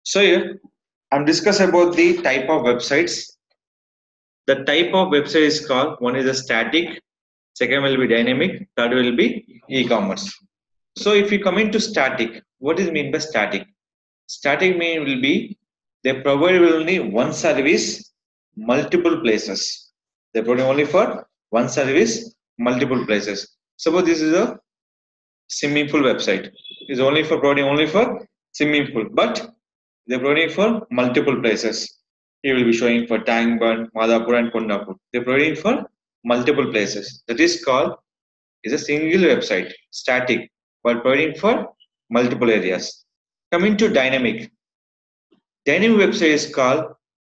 So here I'm discuss about the type of websites. The type of website is called, one is a static, second will be dynamic, third will be e-commerce. So if you come into static, what is mean by static? Static mean will be they provide only one service, multiple places. They provide only for one service, multiple places. Suppose this is a swimming pool website. Is only for providing only for swimming pool, but they're providing for multiple places. He will be showing for Tangband, Madhapur, and Kondapur. They're providing for multiple places. That is called is a single website, static, but providing for multiple areas. Coming to dynamic. Dynamic website is called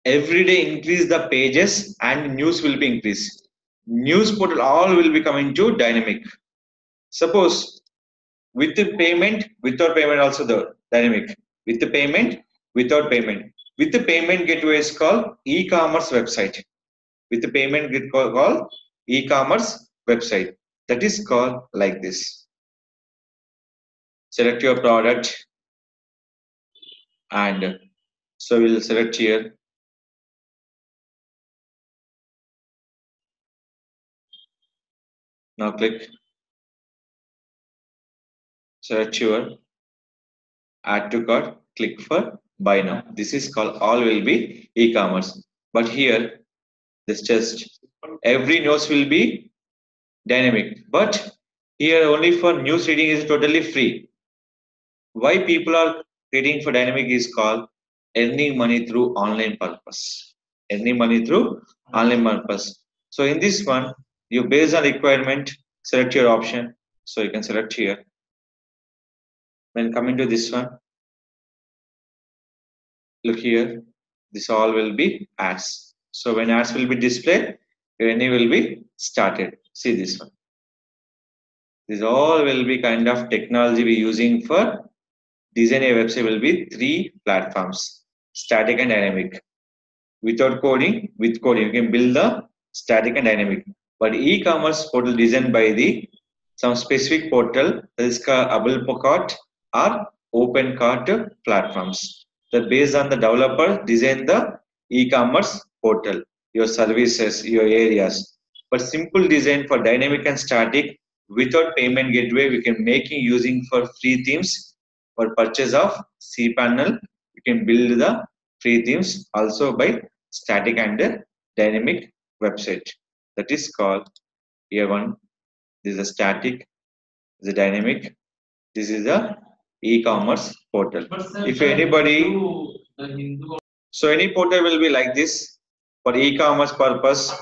every day increase the pages and news will be increased. News portal all will be coming to dynamic. Suppose with the payment, without payment also the dynamic. With the payment, without payment. With the payment gateway is called e-commerce website. With the payment get called e-commerce website. That is called like this. Select your product and so we'll select here. Now click select your add to cart, click for buy now. This is called all will be e-commerce. But here this just every news will be dynamic. But here only for news reading is totally free. Why people are reading for dynamic is called earning money through online purpose. Earning money through online purpose. So in this one, you based on requirement, select your option. So you can select here. When coming to this one, look here. This all will be ads. So when ads will be displayed, your earning will be started. See this one. This all will be kind of technology we using for design a website will be three platforms, static and dynamic. Without coding, with coding, you can build the static and dynamic. But e-commerce portal designed by the some specific portal that is called AppleCart or OpenCart platforms. That based on the developer design the e-commerce portal, your services, your areas. But simple design for dynamic and static without payment gateway, we can making using for free themes for purchase of cPanel. You can build the free themes also by static and dynamic website. That is called here one. This is a static, this is a dynamic, this is a e-commerce portal. If anybody, so any portal will be like this for e-commerce purpose,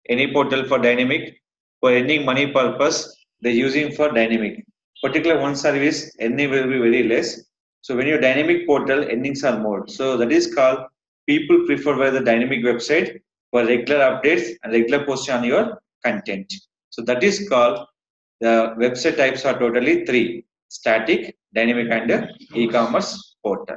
any portal for dynamic, for earning money purpose, they're using for dynamic. Particular one service, earning will be very less. So when your dynamic portal, earnings are more. So that is called people prefer by the dynamic website for regular updates and regular posting on your content. So that is called the website types are totally three: static, dynamic, and e-commerce portal.